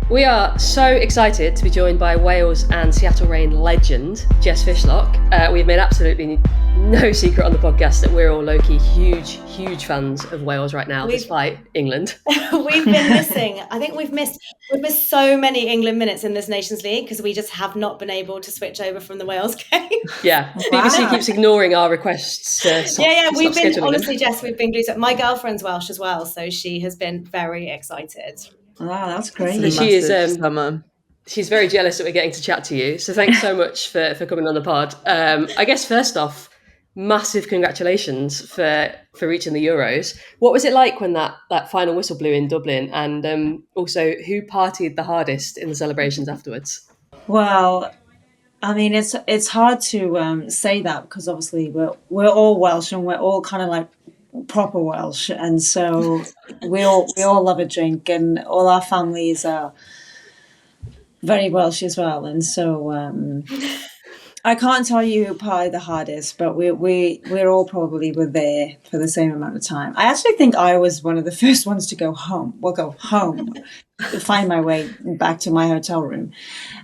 We are so excited to be joined by Wales and Seattle Rain legend, Jess Fishlock. We've made absolutely no secret on the podcast that we're all low-key huge fans of Wales right now, despite England. We've been missing. I think we've missed so many England minutes in this Nations League because we just have not been able to switch over from the Wales game. Yeah, BBC keeps ignoring our requests. We've been, honestly, Jess, we've been glued. My girlfriend's Welsh as well, so she has been very excited. Wow, that's great. So she is. She's very jealous that we're getting to chat to you. So thanks so much for coming on the pod. I guess first off, massive congratulations for reaching the Euros. What was it like when that final whistle blew in Dublin? And also, who partied the hardest in the celebrations afterwards? Well, I mean, it's hard to say that because obviously we're all Welsh and we're all kind of like proper Welsh, and so we all love a drink, and all our families are very Welsh as well, and so I can't tell you who partied the hardest, but we're all probably were there for the same amount of time. I actually think I was one of the first ones to go home. To find my way back to my hotel room.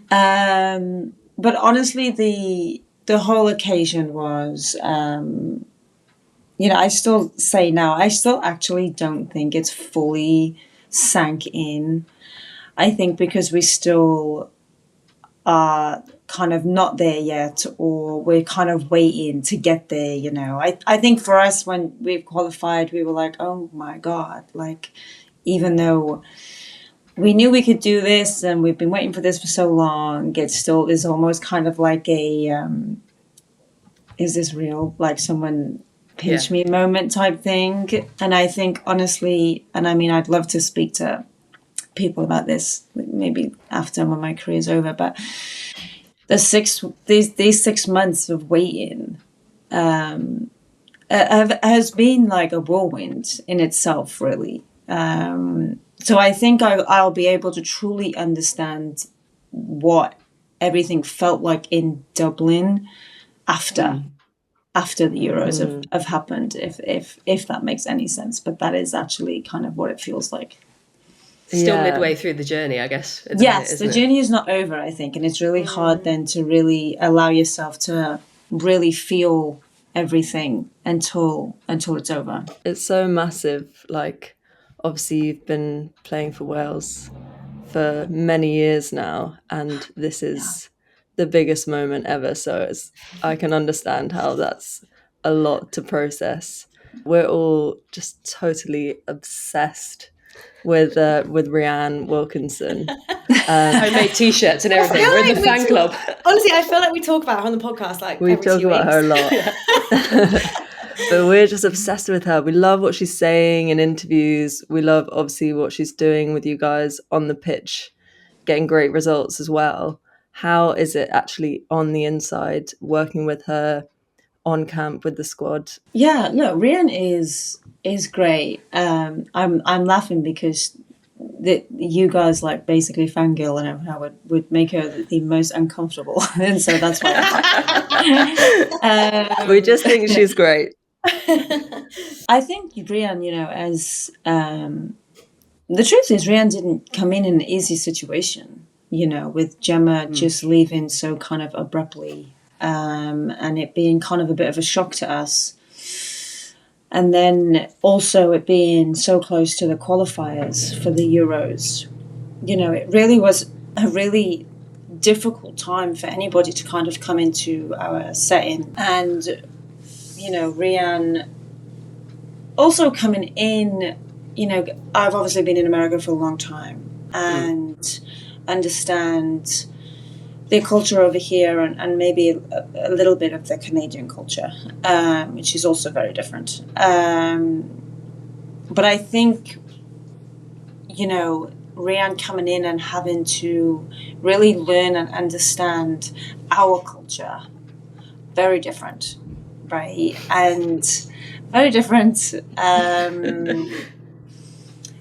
But honestly, the whole occasion was, I still say now, I still actually don't think it's fully sank in. I think because we still are kind of not there yet, or we're kind of waiting to get there, I think for us, when we've qualified, we were like, oh my God, like, even though we knew we could do this and we've been waiting for this for so long, it still is almost kind of like a, is this real? Like someone pinch me moment type thing. And I think honestly, and I mean, I'd love to speak to people about this maybe after when my career's over, but these 6 months of waiting has been like a whirlwind in itself, really. So I think I'll be able to truly understand what everything felt like in Dublin after the Euros have happened, if that makes any sense. But that is actually kind of what it feels like. Still midway through the journey, I guess. Yes, the journey is not over, I think. And it's really hard then to really allow yourself to really feel everything until it's over. It's so massive. Like, obviously, you've been playing for Wales for many years now, and this is the biggest moment ever. So I can understand how that's a lot to process. We're all just totally obsessed with Rianne Wilkinson. Homemade t-shirts and everything. We're in the fan club. Honestly, I feel like we talk about her on the podcast we talk about her a lot. But we're just obsessed with her. We love what she's saying in interviews. We love, obviously, what she's doing with you guys on the pitch, getting great results as well. How is it actually on the inside, working with her on camp with the squad? Yeah, no, Rian is great. I'm laughing because you guys like basically fangirl and how it would make her the most uncomfortable, and so that's why. We just think she's great. I think Rian, as the truth is, Rian didn't come in an easy situation, with Gemma just leaving so kind of abruptly, and it being kind of a bit of a shock to us. And then also it being so close to the qualifiers for the Euros. It really was a really difficult time for anybody to kind of come into our setting. And, Rian also coming in, I've obviously been in America for a long time and understand the culture over here and maybe a little bit of the Canadian culture, which is also very different. But I think, Rian coming in and having to really learn and understand our culture, very different, right? And very different.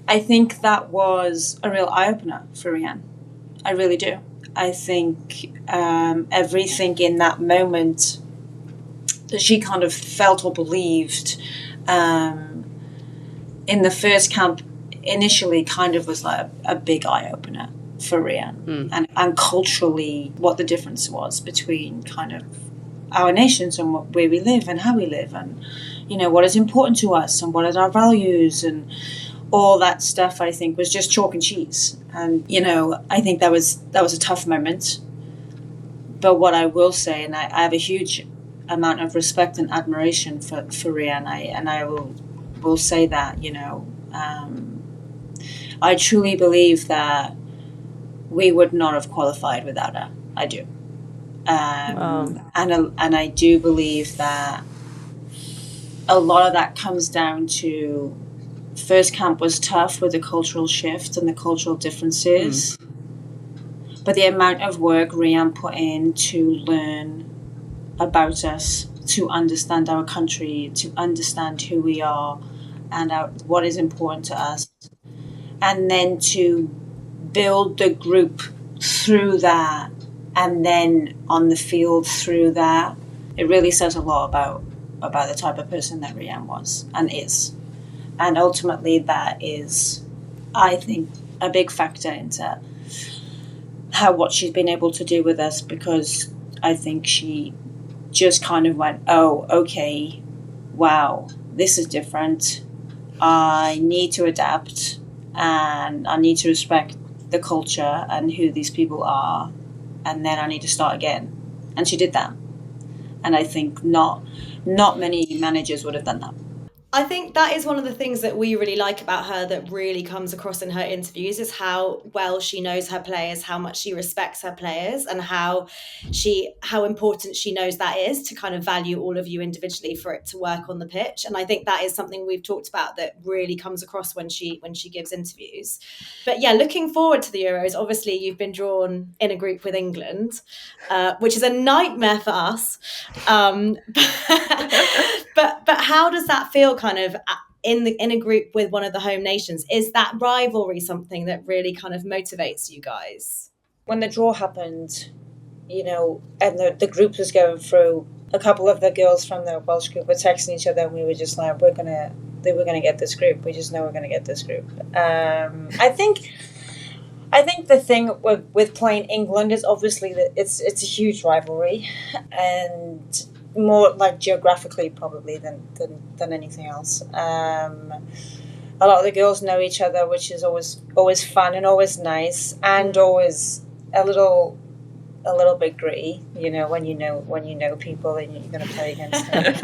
I think that was a real eye-opener for Rian. I really do. I think everything in that moment that she kind of felt or believed in the first camp initially kind of was like a big eye-opener for Rian, and culturally what the difference was between kind of our nations and where we live and how we live, and what is important to us and what are our values, and all that stuff. I think was just chalk and cheese, and I think that was a tough moment. But what I will say, and I have a huge amount of respect and admiration for Rian, and I will say that I truly believe that we would not have qualified without her. I do. And I do believe that a lot of that comes down to first camp was tough with the cultural shift and the cultural differences. But the amount of work Rian put in to learn about us, to understand our country, to understand who we are and what is important to us, and then to build the group through that, and then on the field through that, it really says a lot about the type of person that Rian was and is. And ultimately that is, I think, a big factor into what she's been able to do with us, because I think she just kind of went, oh, okay, wow, this is different. I need to adapt, and I need to respect the culture and who these people are, and then I need to start again. And she did that. And I think not many managers would have done that. I think that is one of the things that we really like about her, that really comes across in her interviews, is how well she knows her players, how much she respects her players, and how important she knows that is to kind of value all of you individually for it to work on the pitch. And I think that is something we've talked about that really comes across when she gives interviews. But yeah, looking forward to the Euros, obviously you've been drawn in a group with England, which is a nightmare for us. But how does that feel kind of in a group with one of the home nations? Is that rivalry something that really kind of motivates you guys? When the draw happened, and the group was going through, a couple of the girls from the Welsh group were texting each other, and we were just like, we're gonna get this group. We just know we're gonna get this group. I think the thing with playing England is obviously that it's a huge rivalry, and more like geographically probably than anything else. A lot of the girls know each other, which is always fun and always nice, and always a little bit gritty, when you know people and you're going to play against them.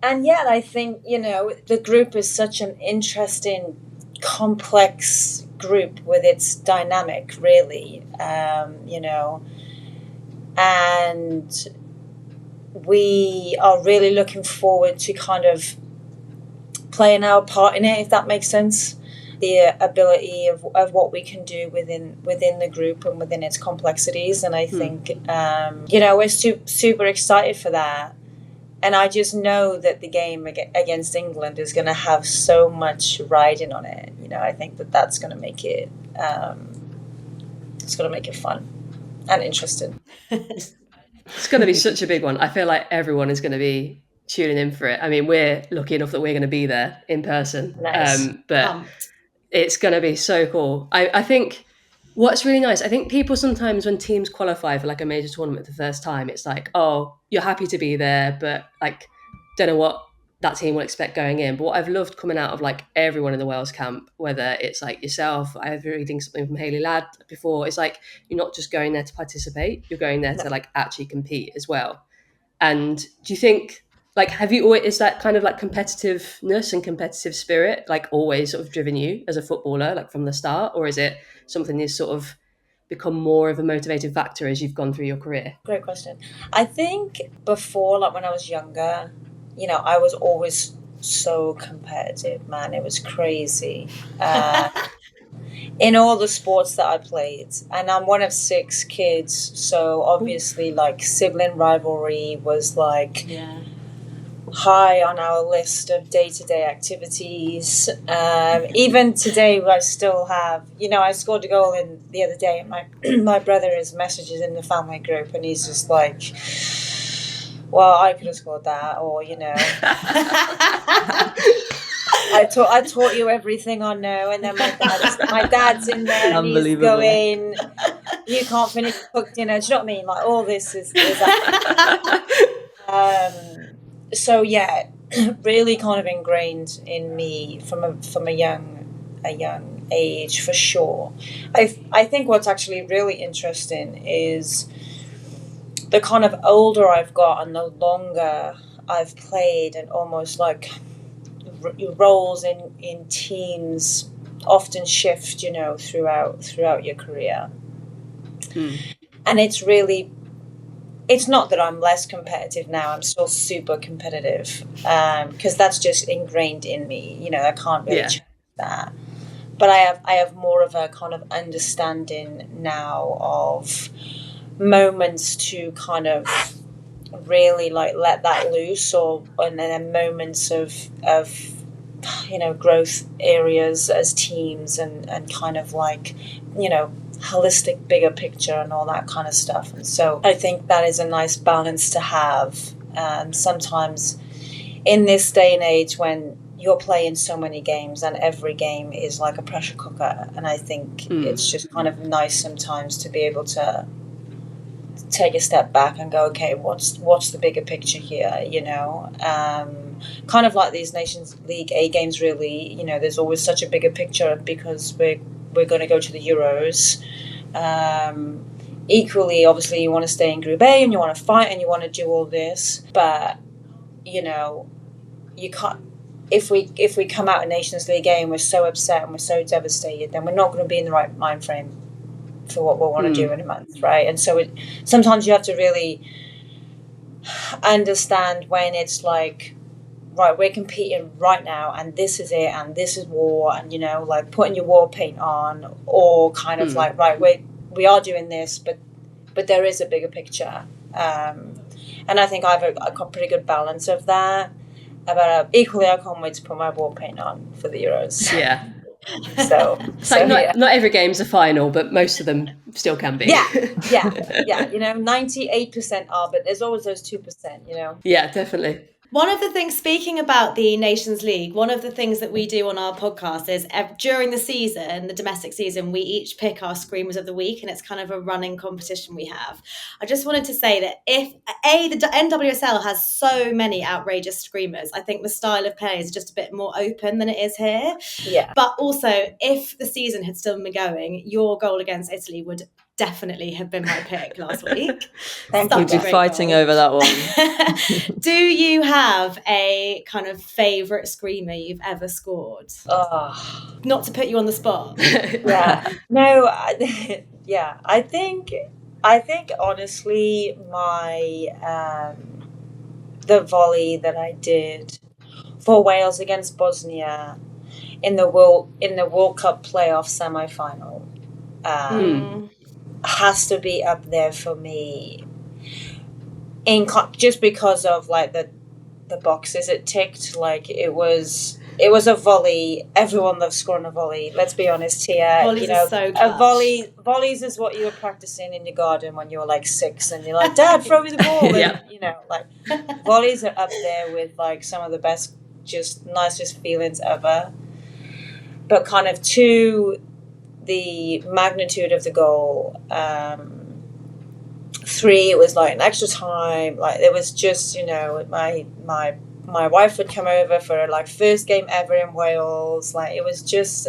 And yeah, I think the group is such an interesting, complex group with its dynamic, really, and we are really looking forward to kind of playing our part in it, if that makes sense. The ability of what we can do within the group and within its complexities. And I think, we're super excited for that. And I just know that the game against England is going to have so much riding on it. I think that's going to make it, it's going to make it fun and interesting. It's going to be such a big one. I feel like everyone is going to be tuning in for it. I mean, we're lucky enough that we're going to be there in person. Nice. But it's going to be so cool. I think what's really nice, I think people sometimes when teams qualify for like a major tournament the first time, it's like, oh, you're happy to be there, but like, don't know what that team will expect going in. But what I've loved coming out of like everyone in the Wales camp, whether it's like yourself, I was reading something from Hayley Ladd before, it's like, you're not just going there to participate, you're going there to like actually compete as well. And do you think, like, have you always, is that kind of like competitiveness and competitive spirit like always sort of driven you as a footballer, like from the start, or is it something that's sort of become more of a motivating factor as you've gone through your career? Great question. I think before, like when I was younger, I was always so competitive, man. It was crazy. In all the sports that I played, and I'm one of 6 kids, so obviously like sibling rivalry was like high on our list of day-to-day activities. Even today I still have, I scored a goal the other day, and my brother is messages in the family group, and he's just like, well, I could have scored that, or I taught you everything I know, and then my dad's in there, and he's Unbelievable. going, you can't finish cooked dinner. Do you know what I mean? Like all this is so yeah, really kind of ingrained in me from a young age, for sure. I think what's actually really interesting is the kind of older I've got and the longer I've played, and almost like roles in teams often shift, you know, throughout your career. And it's not that I'm less competitive now. I'm still super competitive, because that's just ingrained in me. You know, I can't really change that. But I have more of a kind of understanding now of moments to kind of really like let that loose, and then moments of you know, growth areas as teams, and kind of like, you know, holistic bigger picture and all that kind of stuff. And so I think that is a nice balance to have. Sometimes in this day and age when you're playing so many games and every game is like a pressure cooker, and I think it's just kind of nice sometimes to be able to take a step back and go, okay, what's the bigger picture here, you know? Kind of like these Nations League A games, really, you know, there's always such a bigger picture because we're going to go to the Euros. Equally, obviously, you want to stay in Group A and you want to fight and you want to do all this, but you know, you can't. If we come out of Nations League A and we're so upset and we're so devastated, then we're not going to be in the right mind frame for what we want to do in a month, right? And so sometimes you have to really understand when it's like, right, we're competing right now, and this is it, and this is war, and you know, like putting your war paint on, or kind of like, right, we are doing this, but there is a bigger picture, and I think I've got a pretty good balance of that. But equally, I can't wait to put my war paint on for the Euros. Yeah. So it's like not every game's a final, but most of them still can be. Yeah. You know, 98% are, but there's always those 2%. You know. Yeah, definitely. One of the things, speaking about the Nations League, one of the things that we do on our podcast is during the season, the domestic season, we each pick our Screamers of the Week, and it's kind of a running competition we have. I just wanted to say that the NWSL has so many outrageous screamers, I think the style of play is just a bit more open than it is here. Yeah. But also, if the season had still been going, your goal against Italy would definitely have been my pick last week. We'd be fighting over that one. Do you have a kind of favourite screamer you've ever scored? Oh. Not to put you on the spot. Yeah. No. Yeah. I think honestly, my the volley that I did for Wales against Bosnia in the World Cup playoff semi-final. Has to be up there for me, just because of like the boxes it ticked. Like it was a volley. Everyone loves scoring a volley. Let's be honest here. Volleys, you know, so volleys is what you were practicing in your garden when you were like 6, and you're like, Dad, throw me the ball. Yeah. And, you know, like volleys are up there with like some of the best, just nicest feelings ever. But kind of the magnitude of the goal. 3, it was like an extra time. Like it was just, you know, my wife would come over for her like first game ever in Wales. Like it was just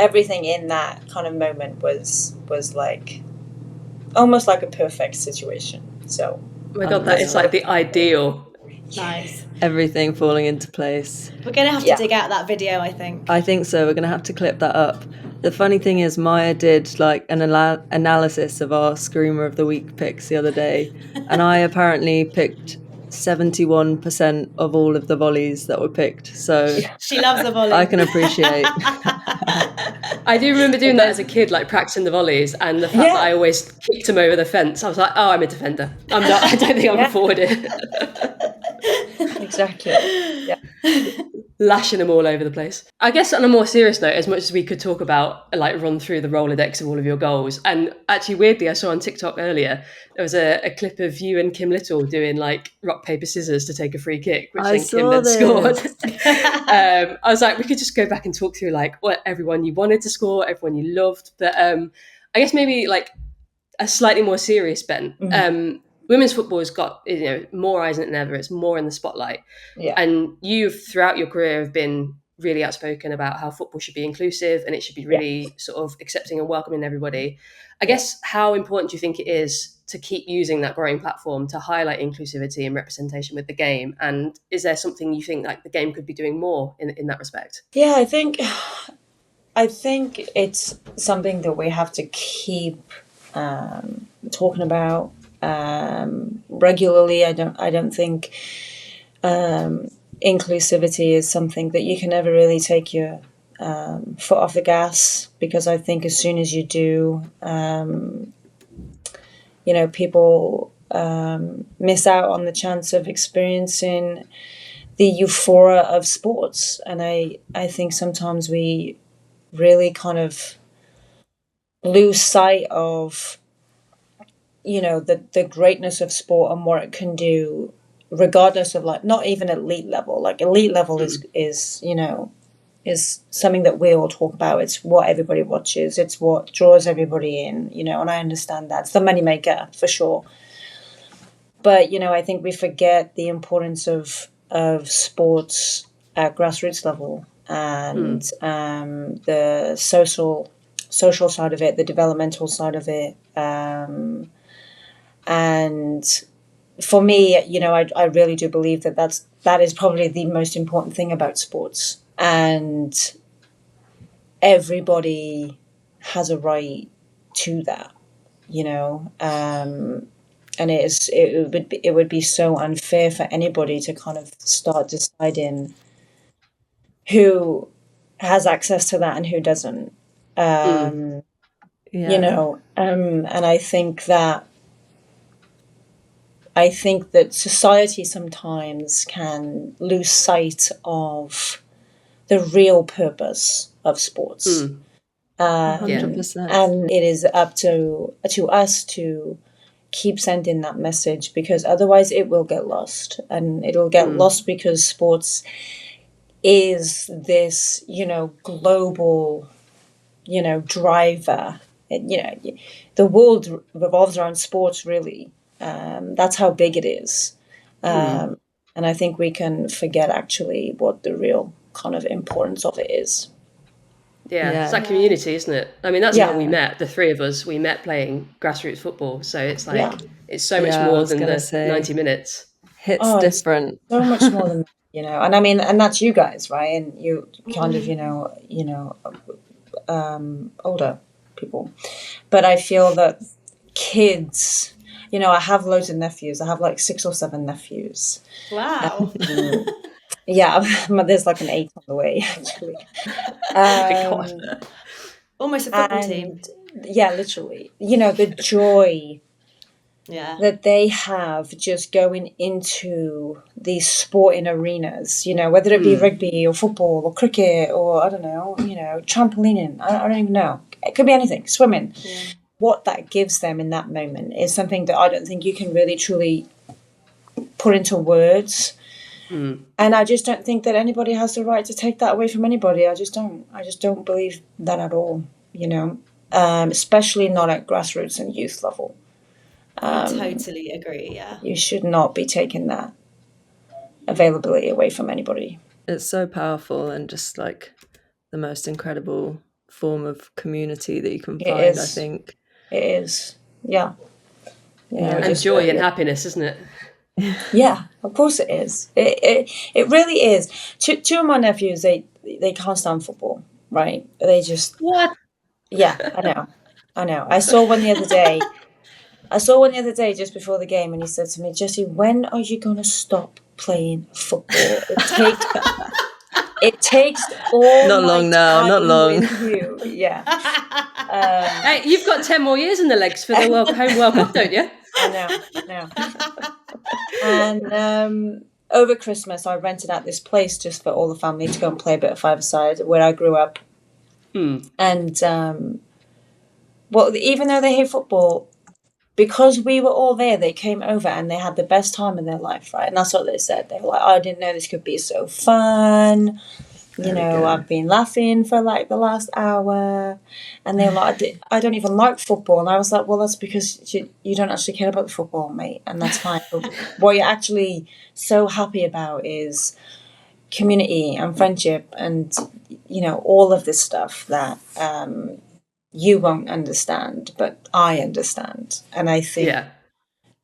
everything in that kind of moment was like almost like a perfect situation. So oh my God, that is like the ideal. Nice. Everything falling into place. We're going to have to dig out that video, I think. I think so. We're going to have to clip that up. The funny thing is, Maya did like an analysis of our Screamer of the Week picks the other day, and I apparently picked 71% of all of the volleys that were picked. So she loves the volley. I can appreciate. I do remember doing that as a kid, like practicing the volleys, and the fact that I always kicked them over the fence. I was like, oh, I'm a defender. I'm not. I don't think I'm a forward. Exactly. Yeah. lashing them all over the place. I guess on a more serious note, as much as we could talk about, like, run through the Rolodex of all of your goals, and actually weirdly, I saw on TikTok earlier, there was a clip of you and Kim Little doing like rock, paper, scissors to take a free kick, which I then Kim saw then scored. this. I was like, we could just go back and talk through like what everyone you wanted to score, everyone you loved. But I guess maybe like a slightly more serious bent. Women's football has got, you know, more eyes than ever. It's more in the spotlight. Yeah. And you've throughout your career have been really outspoken about how football should be inclusive and it should be really sort of accepting and welcoming everybody. I guess how important do you think it is to keep using that growing platform to highlight inclusivity and representation with the game? And is there something you think like the game could be doing more in that respect? Yeah, I think it's something that we have to keep talking about regularly. I don't think inclusivity is something that you can ever really take your foot off the gas, because I think as soon as you do, you know, people miss out on the chance of experiencing the euphoria of sports. And I think sometimes we really kind of lose sight of, you know, the greatness of sport and what it can do, regardless of like not even elite level. Like elite level is you know, is something that we all talk about. It's what everybody watches. It's what draws everybody in, you know, and I understand that. It's the moneymaker for sure. But, you know, I think we forget the importance of sports at grassroots level and the social side of it, the developmental side of it. And for me, you know, I really do believe that is probably the most important thing about sports. And everybody has a right to that, you know. And it would be so unfair for anybody to kind of start deciding who has access to that and who doesn't. You know, and I think that society sometimes can lose sight of the real purpose of sports. 100%. And it is up to us to keep sending that message, because otherwise it will get lost, and it'll get lost because sports is this, you know, global, you know, driver. You know, the world revolves around sports, really. That's how big it is. And I think we can forget actually what the real kind of importance of it is. Yeah, it's that community, isn't it? I mean, that's how we met. The three of us, we met playing grassroots football. So it's like, it's so much more than the 90 minutes. It's different. It's so much more than that, you know. And I mean, and that's you guys, right? And you kind of, you know, older people. But I feel that kids, you know, I have loads of nephews. I have like 6 or 7 nephews. Wow. Yeah, there's like an 8 on the way, actually. Almost a football team. Yeah, literally. You know, the joy that they have just going into these sporting arenas, you know, whether it be rugby or football or cricket or, I don't know, you know, trampolining. I don't even know. It could be anything, swimming. Yeah. What that gives them in that moment is something that I don't think you can really, truly put into words. And I just don't think that anybody has the right to take that away from anybody. I just don't believe that at all, you know, especially not at grassroots and youth level. I totally agree, yeah. You should not be taking that availability away from anybody. It's so powerful and just like the most incredible form of community that you can find, I think. It is, yeah. And joy and happiness, isn't it? Yeah, of course it is. It really is. Two of my nephews, they can't stand football, right? They just... What? Yeah, I know. I saw one the other day just before the game, and he said to me, "Jessie, when are you going to stop playing football? It takes all not long now, not long. With you." Yeah. Hey, you've got 10 more years in the legs for the home World Cup, don't you? I know. over Christmas, I rented out this place just for all the family to go and play a bit of five-a-side where I grew up. And well, even though they hate football, because we were all there, they came over and they had the best time in their life, right? And that's what they said. They were like, "I didn't know this could be so fun. You know, I've been laughing for like the last hour." And they were like, "I don't even like football." And I was like, "Well, that's because you don't actually care about the football, mate. And that's fine. But what you're actually so happy about is community and friendship and, you know, all of this stuff that you won't understand, but I understand." And I think,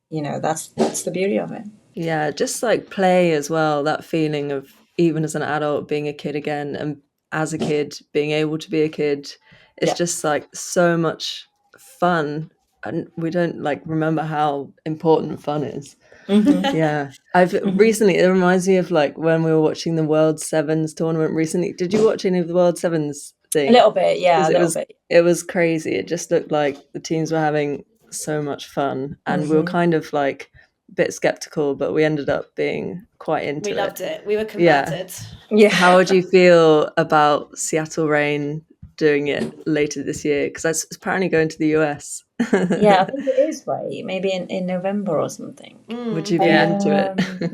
you know, that's the beauty of it. Yeah, just like play as well, that feeling of even as an adult being a kid again, and as a kid being able to be a kid. It's just like so much fun, and we don't like remember how important fun is. Yeah, I've recently, it reminds me of like when we were watching the World Sevens tournament recently. Did you watch any of the World Sevens thing? A little bit, yeah, a little bit. It was crazy. It just looked like the teams were having so much fun, and we were kind of like a bit skeptical, but we ended up being quite into it. We loved it. We were converted. Yeah. How would you feel about Seattle Reign doing it later this year? Because that's apparently going to the US. Yeah, I think it is, right? Maybe in November or something. Would you be into it?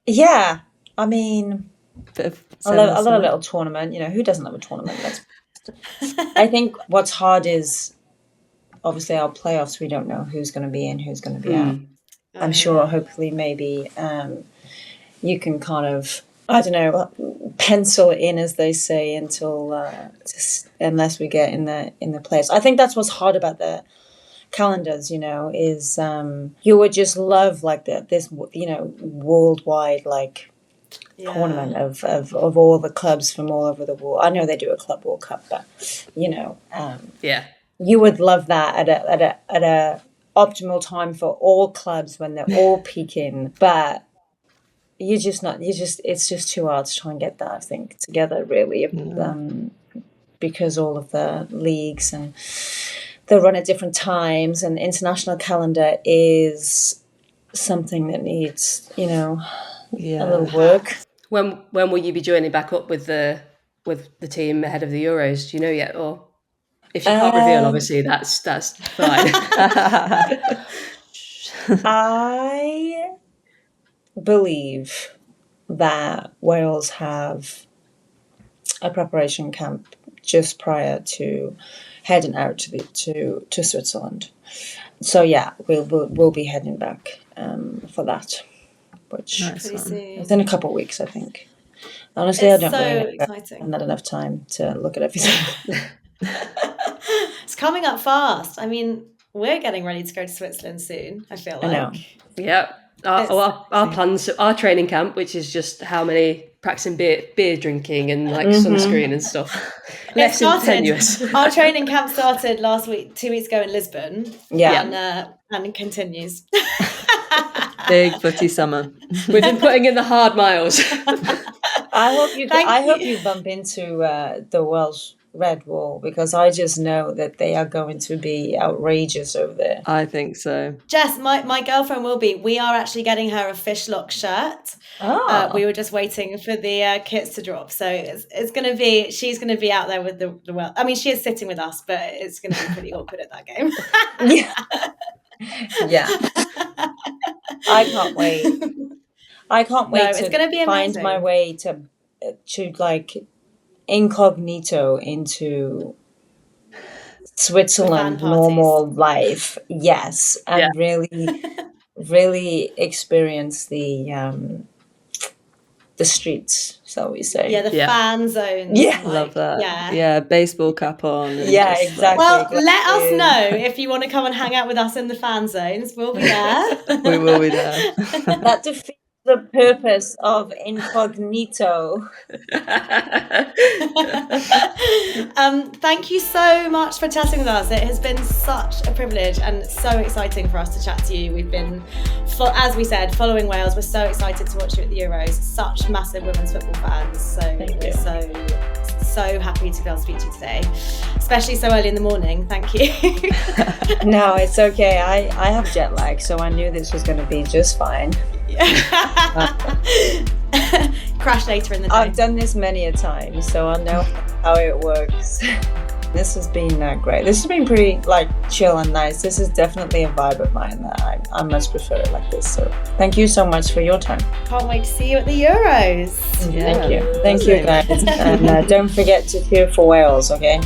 Yeah, I mean, I love a little tournament. You know, who doesn't love a tournament? I think what's hard is obviously our playoffs. We don't know who's going to be in, who's going to be out. I'm sure, hopefully, maybe you can kind of, I don't know, pencil it in, as they say, until unless we get in the place. I think that's what's hard about the calendars, you know, is you would just love like this, you know, worldwide like tournament of all the clubs from all over the world. I know they do a Club World Cup, but you know, you would love that at a optimal time for all clubs when they're all peaking, but it's just too hard to try and get that, I think, together really, because all of the leagues and they run at different times, and the international calendar is something that needs, you know, a little work. When will you be joining back up with the team ahead of the Euros? Do you know yet, or if you can't reveal, obviously that's fine. I believe that Wales have a preparation camp just prior to heading out to Switzerland. So yeah, we'll be heading back for that, which within a couple of weeks, I think. Honestly, it's I don't so really exciting. I've not enough time to look at everything. It's coming up fast. I mean, we're getting ready to go to Switzerland soon, I feel like. I know. Yeah. Our plans, our training camp, which is just how many practicing beer drinking and like sunscreen and stuff. Less tenuous. Our training camp started 2 weeks ago in Lisbon. Yeah. And it continues. Big footy summer. We've been putting in the hard miles. I hope you bump into the Welsh Red Wall, because I just know that they are going to be outrageous over there. I think so. Jess, my girlfriend will be. We are actually getting her a Fishlock shirt. We were just waiting for the kits to drop, so it's going to be. She's going to be out there with the well. I mean, she is sitting with us, but it's going to be pretty awkward at that game. Yeah. I can't wait. It's going to be find amazing. my way to like incognito into Switzerland normal life, yes, and really experience the streets, shall we say? Yeah, the fan zones. Yeah, love that. Yeah, baseball cap on. Yeah, exactly. Well, let us know if you want to come and hang out with us in the fan zones. We'll be there. We will be there. That defeats the purpose of incognito. Thank you so much for chatting with us. It has been such a privilege and so exciting for us to chat to you. We've been, as we said, following Wales. We're so excited to watch you at the Euros. Such massive women's football fans. So we're so happy to be able to speak to you today. especially so early in the morning. Thank you. No, it's okay. I have jet lag, so I knew this was going to be just fine. Crash later in the day. I've done this many a time, so I know how it works. This has been great. This has been pretty chill and nice. This is definitely a vibe of mine that I much prefer it like this. So thank you so much for your time. Can't wait to see you at the Euros. Thank you guys. And don't forget to cheer for Wales, okay?